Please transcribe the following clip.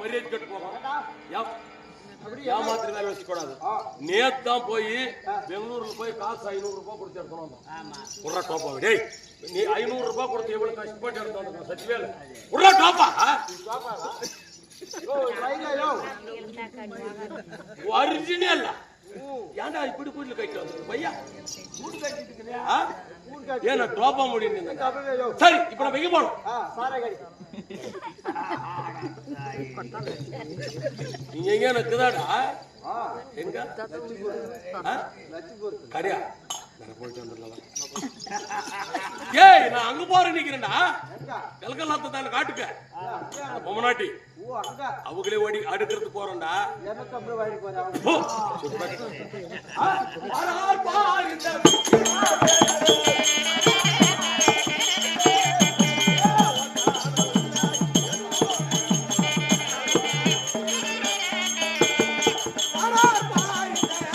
மரியாதை கட்டு போகும். ஏமாத்திர வேலை வச்சுக்கூடாது. நேத்தான் போய் பெங்களூர்ல போய் காசு 500 ரூபாய் கொடுத்து எடுத்துன்னு வந்தோம். உர்ரா டோப்பா டேய், நீ 500 ரூபாய் கொடுத்து எவ்வளவு கஷ்டப்பட்டு எடுத்து வந்தோம் சத்தியவேல். உர்ரா டோப்பா ஒரிஜினல் ஏன்டா இப்படி கூட்டில கட்டி வந்து பையா கூட்டு கட்டிட்டு ஏன்னா டோப்பா முடியும். சரி இப்ப நம்ம எங்க போனோம்? நீங்க எங்க இருக்குதாடா? எங்க கரியா போயிட்டு வந்துடலாம். ஏய் நான் அங்க போறேன் நிக்கிறேன்டா. கல்கல்லாத்த தான் காட்டுக்க பொம்மநாட்டி அவங்களே ஓடி அடுக்கிறது போறோம்டா.